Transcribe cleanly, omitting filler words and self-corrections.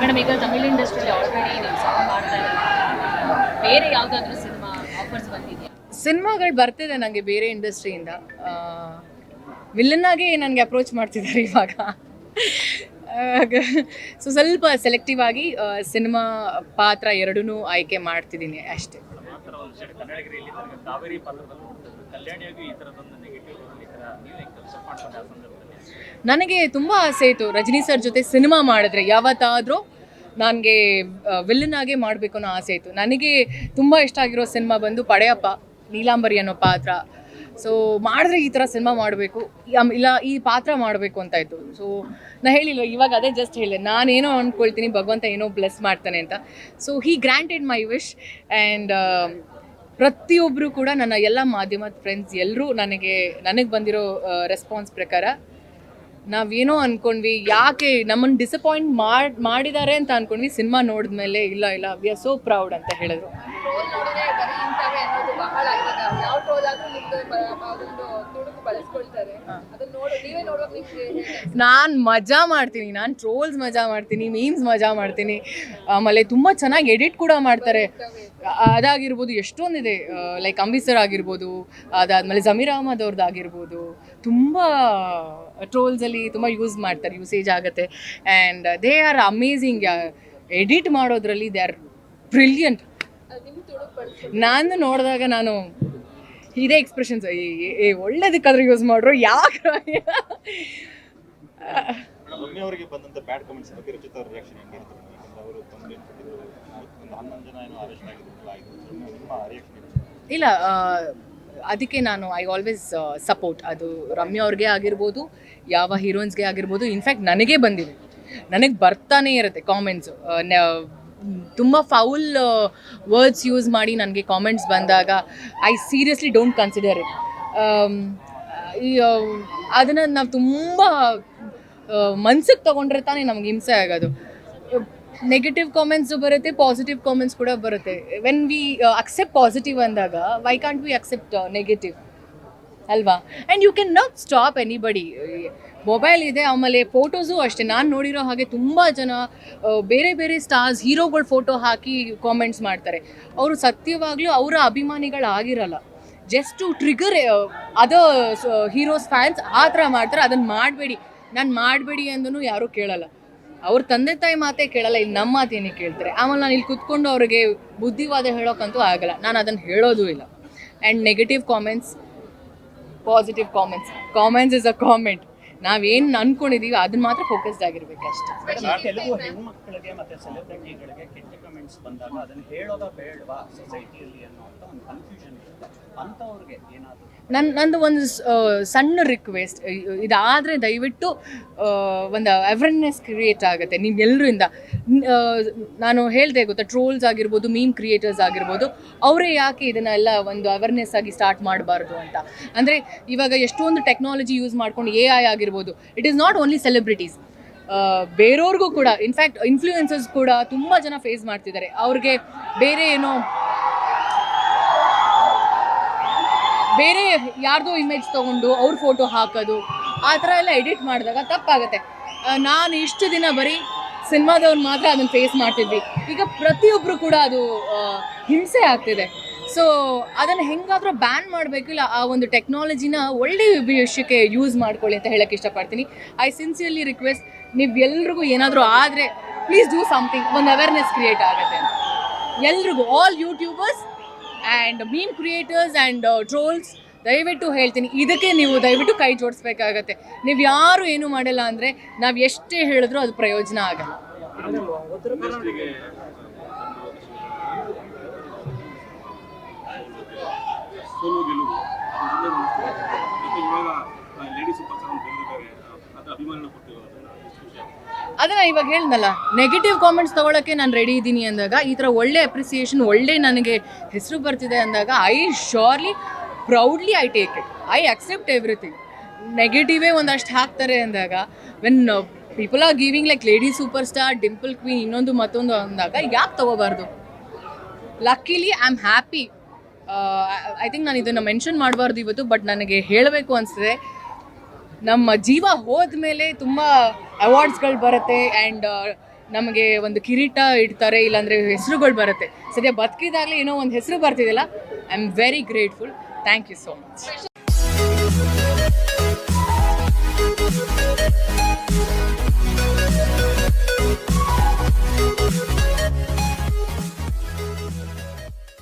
Madam ಈಗ ತಮಿಳ್ ಇಂಡಸ್ಟ್ರಿಯಲ್ಲಿ already ನೀವು ಸಾಂಗ್ ಮಾಡ್ತಾ ಇದ್ದೀರಾ, ಬೇರೆ ಯಾವುದಾದ್ರೂ ಸಿನಿಮಾ ಆಫರ್ಸ್ ಬಂದಿದೆಯಾ? ಸಿನಿಮಾಗಳು ಬರ್ತಿದೆ ನನಗೆ ಬೇರೆ ಇಂಡಸ್ಟ್ರಿಯಿಂದ. ವಿಲನ್ ಆಗಿ ನನಗೆ ಅಪ್ರೋಚ್ ಮಾಡ್ತಿದ್ದಾರೆ ಇವಾಗ. ಸೊ ಸ್ವಲ್ಪ ಸೆಲೆಕ್ಟಿವ್ ಆಗಿ ಸಿನಿಮಾ ಪಾತ್ರ ಎರಡೂ ಆಯ್ಕೆ ಮಾಡ್ತಿದ್ದೀನಿ ಅಷ್ಟೇ. ನನಗೆ ತುಂಬ ಆಸೆ ಇತ್ತು ರಜನಿ ಸರ್ ಜೊತೆ ಸಿನಿಮಾ ಮಾಡಿದ್ರೆ ಯಾವತ್ತಾದರೂ ನನಗೆ ವಿಲ್ಲನ್ ಆಗೇ ಮಾಡಬೇಕು ಅನ್ನೋ ಆಸೆ ಇತ್ತು. ನನಗೆ ತುಂಬ ಇಷ್ಟ ಆಗಿರೋ ಸಿನಿಮಾ ಬಂದು ಪಡೆಯಪ್ಪ, ನೀಲಾಂಬರಿ ಅನ್ನೋ ಪಾತ್ರ. ಸೊ ಮಾಡಿದ್ರೆ ಈ ಥರ ಸಿನಿಮಾ ಮಾಡಬೇಕು, ಇಲ್ಲ ಈ ಪಾತ್ರ ಮಾಡಬೇಕು ಅಂತ ಇತ್ತು. ಸೊ ನಾನು ಹೇಳಿಲ್ಲ, ಇವಾಗ ಅದೇ ಜಸ್ಟ್ ಹೇಳಿದೆ, ನಾನೇನೋ ಅಂದ್ಕೊಳ್ತೀನಿ, ಭಗವಂತ ಏನೋ ಬ್ಲೆಸ್ ಮಾಡ್ತಾನೆ ಅಂತ. So he granted my wish. And ಪ್ರತಿಯೊಬ್ಬರು ಕೂಡ ನನ್ನ ಎಲ್ಲ ಮಾಧ್ಯಮದ ಫ್ರೆಂಡ್ಸ್ ಎಲ್ಲರೂ ನನಗೆ ಬಂದಿರೋ ರೆಸ್ಪಾನ್ಸ್ ಪ್ರಕಾರ ನಾವೇನೋ ಅಂದ್ಕೊಂಡ್ವಿ, ಯಾಕೆ ನಮ್ಮನ್ನು ಡಿಸಪಾಯಿಂಟ್ ಮಾಡಿದ್ದಾರೆ ಅಂತ ಅಂದ್ಕೊಂಡ್ವಿ. ಸಿನಿಮಾ ನೋಡಿದ್ಮೇಲೆ ಇಲ್ಲ ವಿ ಆರ್ ಸೋ ಪ್ರೌಡ್ ಅಂತ ಹೇಳಿದ್ರು. ನಾನು ಮಜಾ ಮಾಡ್ತೀನಿ, ನಾನು ಟ್ರೋಲ್ಸ್ ಮಜಾ ಮಾಡ್ತೀನಿ, ಮೀಮ್ಸ್ ಮಜಾ ಮಾಡ್ತೀನಿ. ಆಮೇಲೆ ತುಂಬ ಚೆನ್ನಾಗಿ ಎಡಿಟ್ ಕೂಡ ಮಾಡ್ತಾರೆ. ಅದಾಗಿರ್ಬೋದು, ಎಷ್ಟೊಂದಿದೆ. ಲೈಕ್ ಅಂಬಿ ಸರ್ ಆಗಿರ್ಬೋದು, ಅದಾದಮೇಲೆ ಜಮೀರ್ ಅಹಮದ್ ಅವ್ರದ್ದು ಆಗಿರ್ಬೋದು, ತುಂಬ ಟ್ರೋಲ್ಸಲ್ಲಿ ತುಂಬ ಯೂಸೇಜ್ ಆಗುತ್ತೆ. And they are amazing. Edit ಮಾಡೋದ್ರಲ್ಲಿ ದೇ ಆರ್ ಬ್ರಿಲಿಯಂಟ್. ನಾನು ನೋಡಿದಾಗ ನಾನು ಇದೇ ಎಕ್ಸ್ಪ್ರೆಷನ್ಸ್, ಒಳ್ಳೇದಕ್ಕಾದ್ರೂ ಯೂಸ್ ಮಾಡ್ರು, ಯಾಕೆ ಇಲ್ಲ, ಅದಕ್ಕೆ ನಾನು ಐ ಆಲ್ವೇಸ್ ಸಪೋರ್ಟ್. ಅದು ರಮ್ಯಾ ಅವ್ರಿಗೆ ಆಗಿರ್ಬೋದು, ಯಾವ ಹೀರೋಯಿನ್ಸ್ಗೆ ಆಗಿರ್ಬೋದು. ಇನ್ಫ್ಯಾಕ್ಟ್ ನನಗೆ ಬಂದಿದೆ, ನನಗೆ ಬರ್ತಾನೆ ಇರುತ್ತೆ ಕಾಮೆಂಟ್ಸು. ತುಂಬ ಫೌಲ್ ವರ್ಡ್ಸ್ ಯೂಸ್ ಮಾಡಿ ನನಗೆ ಕಾಮೆಂಟ್ಸ್ ಬಂದಾಗ I seriously don't consider it. ಅದನ್ನು ನಾವು ತುಂಬ ಮನ್ಸಿಗೆ ತೊಗೊಂಡ್ರೆ ತಾನೇ ನಮ್ಗೆ ಹಿಂಸೆ ಆಗೋದು. ನೆಗೆಟಿವ್ ಕಾಮೆಂಟ್ಸು ಬರುತ್ತೆ, ಪಾಸಿಟಿವ್ ಕಾಮೆಂಟ್ಸ್ ಕೂಡ ಬರುತ್ತೆ. ವೆನ್ ವಿ ಅಕ್ಸೆಪ್ಟ್ ಪಾಸಿಟಿವ್ ಅಂದಾಗ why can't we accept negative ಅಲ್ವಾ? And you can not stop anybody. Mobile ಇದೆ, ಆಮೇಲೆ ಫೋಟೋಸು ಅಷ್ಟೇ. ನಾನು ನೋಡಿರೋ ಹಾಗೆ ತುಂಬ ಜನ ಬೇರೆ ಬೇರೆ ಸ್ಟಾರ್ಸ್, ಹೀರೋಗಳ ಫೋಟೋ ಹಾಕಿ ಕಾಮೆಂಟ್ಸ್ ಮಾಡ್ತಾರೆ. ಅವರು ಸತ್ಯವಾಗ್ಲೂ ಅವರ ಅಭಿಮಾನಿಗಳಾಗಿರಲ್ಲ, just to trigger other heroes fans ಆ ಥರ ಮಾಡ್ತಾರೆ. ಅದನ್ನು ಮಾಡಬೇಡಿ, ನಾನು ಮಾಡಬೇಡಿ ಅಂದೂ ಯಾರೂ ಕೇಳಲ್ಲ. ಅವ್ರ ತಂದೆ ತಾಯಿ ಮಾತೇ ಕೇಳಲ್ಲ, ಇಲ್ಲಿ ನಮ್ಮ ಮಾತೇನೇ ಕೇಳ್ತಾರೆ. ಆಮೇಲೆ ನಾನು ಇಲ್ಲಿ ಕುತ್ಕೊಂಡು ಅವ್ರಿಗೆ ಬುದ್ಧಿವಾದ ಹೇಳೋಕ್ಕಂತೂ ಆಗಲ್ಲ, ನಾನು ಅದನ್ನು ಹೇಳೋದು ಇಲ್ಲ. And negative comments, positive comments is a comment. ನಾವೇನು ಅನ್ಕೊಂಡಿದೀವಿ ಅದನ್ನ ಮಾತ್ರ ಫೋಕಸ್ಡ್ ಆಗಿರ್ಬೇಕು ಅಷ್ಟೇ. ಕೆಲವು ಹೆಣ್ಮಕ್ಳಿಗೆ ಮತ್ತೆ ಸೆಲೆಬ್ರಿಟಿಗಳಿಗೆ ಕೆಟ್ಟ ಕಮೆಂಟ್ಸ್ ಬಂದಾಗ ಅದನ್ನು ಹೇಳೋದ ಬೇಡವಾ ಸೊಸೈಟಿಯಲ್ಲಿ ಅನ್ನೋ ಒಂದು ಕನ್ಫ್ಯೂಷನ್ ಇರುತ್ತೆ. ಅಂಥವ್ರಿಗೆ ಏನಾದರೂ ನಂದು ಒಂದು ಸಣ್ಣ ರಿಕ್ವೆಸ್ಟ್, ಇದಾದರೆ ದಯವಿಟ್ಟು ಒಂದು ಅವೇರ್ನೆಸ್ ಕ್ರಿಯೇಟ್ ಆಗುತ್ತೆ ನಿಮ್ಮೆಲ್ಲರಿಂದ. ನಾನು ಹೇಳಿದೆ ಗೊತ್ತಾ, ಟ್ರೋಲ್ಸ್ ಆಗಿರ್ಬೋದು, ಮೀಮ್ ಕ್ರಿಯೇಟರ್ಸ್ ಆಗಿರ್ಬೋದು, ಅವರೇ ಯಾಕೆ ಇದನ್ನೆಲ್ಲ ಒಂದು ಅವೇರ್ನೆಸ್ ಆಗಿ ಸ್ಟಾರ್ಟ್ ಮಾಡಬಾರ್ದು ಅಂತ. ಅಂದರೆ ಇವಾಗ ಎಷ್ಟೊಂದು ಟೆಕ್ನಾಲಜಿ ಯೂಸ್ ಮಾಡ್ಕೊಂಡು AI ಆಗಿರ್ಬೋದು, it is not only celebrities, ಬೇರೆಯವ್ರಿಗೂ ಕೂಡ, ಇನ್ಫ್ಯಾಕ್ಟ್ ಇನ್ಫ್ಲೂಯೆನ್ಸರ್ಸ್ ಕೂಡ ತುಂಬ ಜನ ಫೇಸ್ ಮಾಡ್ತಿದ್ದಾರೆ. ಅವ್ರಿಗೆ ಬೇರೆ ಯಾರ್ದೋ ಇಮೇಜ್ ತೊಗೊಂಡು ಅವ್ರ ಫೋಟೋ ಹಾಕೋದು, ಆ ಥರ ಎಲ್ಲ ಎಡಿಟ್ ಮಾಡಿದಾಗ ತಪ್ಪಾಗುತ್ತೆ. ನಾನು ಇಷ್ಟು ದಿನ ಬರೀ ಸಿನಿಮಾದವ್ರು ಮಾತ್ರ ಅದನ್ನು ಫೇಸ್ ಮಾಡ್ತಿದ್ವಿ, ಈಗ ಪ್ರತಿಯೊಬ್ಬರು ಕೂಡ ಅದು ಹಿಂಸೆ ಆಗ್ತಿದೆ. ಸೊ ಅದನ್ನು ಹೆಂಗಾದರೂ ಬ್ಯಾನ್ ಮಾಡಬೇಕು, ಇಲ್ಲ ಆ ಒಂದು ಟೆಕ್ನಾಲಜಿನ ಒಳ್ಳೆಯ ವಿಷಯಕ್ಕೆ ಯೂಸ್ ಮಾಡ್ಕೊಳ್ಳಿ ಅಂತ ಹೇಳೋಕ್ಕೆ ಇಷ್ಟಪಡ್ತೀನಿ. ಐ ಸಿನ್ಸಿಯರ್ಲಿ ರಿಕ್ವೆಸ್ಟ್, ನೀವೆಲ್ರಿಗೂ ಏನಾದರೂ ಆದರೆ ಪ್ಲೀಸ್ ಡೂ ಸಮಥಿಂಗ್, ಒಂದು ಅವೇರ್ನೆಸ್ ಕ್ರಿಯೇಟ್ ಆಗುತ್ತೆ ಅಂತ ಎಲ್ರಿಗೂ, all YouTubers and meme creators and trolls. ದಯವಿಟ್ಟು ಹೇಳ್ತೀನಿ, ಇದಕ್ಕೆ ನೀವು ದಯವಿಟ್ಟು ಕೈ ಜೋಡಿಸ್ಬೇಕಾಗತ್ತೆ. ನೀವು ಯಾರು ಏನು ಮಾಡಿಲ್ಲ ಅಂದರೆ ನಾವು ಎಷ್ಟೇ ಹೇಳಿದ್ರೂ ಅದು ಪ್ರಯೋಜನ ಆಗಲ್ಲ. ಅದನ್ನು ಇವಾಗ ಹೇಳ್ದಲ್ಲ, ನೆಗೆಟಿವ್ ಕಾಮೆಂಟ್ಸ್ ತೊಗೊಳಕ್ಕೆ ನಾನು ರೆಡಿ ಇದ್ದೀನಿ ಅಂದಾಗ, ಈ ಥರ ಒಳ್ಳೆ ಅಪ್ರಿಸಿಯೇಷನ್, ಒಳ್ಳೆ ನನಗೆ ಹೆಸರು ಬರ್ತಿದೆ ಅಂದಾಗ I surely proudly I take it, I accept everything. ನೆಗೆಟಿವೇ ಒಂದಷ್ಟು ಹಾಕ್ತಾರೆ ಅಂದಾಗ, when people are giving like lady super star, dimple queen, ಇನ್ನೊಂದು ಮತ್ತೊಂದು ಅಂದಾಗ ಯಾಕೆ ತೊಗೋಬಾರ್ದು? Luckily I am happy. I think ನಾನು ಇದನ್ನು ಮೆನ್ಷನ್ ಮಾಡಬಾರ್ದು ಇವತ್ತು, ಬಟ್ ನನಗೆ ಹೇಳಬೇಕು ಅನಿಸ್ತದೆ. ನಮ್ಮ ಜೀವ ಹೋದ ಮೇಲೆ ತುಂಬ ಅವಾರ್ಡ್ಸ್ಗಳು ಬರುತ್ತೆ, ಆ್ಯಂಡ್ ನಮಗೆ ಒಂದು ಕಿರೀಟ ಇಡ್ತಾರೆ, ಇಲ್ಲಾಂದರೆ ಹೆಸರುಗಳು ಬರುತ್ತೆ. ಸದ್ಯ ಬದುಕಿದಾಗಲೇ ಏನೋ ಒಂದು ಹೆಸರು ಬರ್ತಿದೆಯಲ್ಲ, I am very grateful. Thank you so much.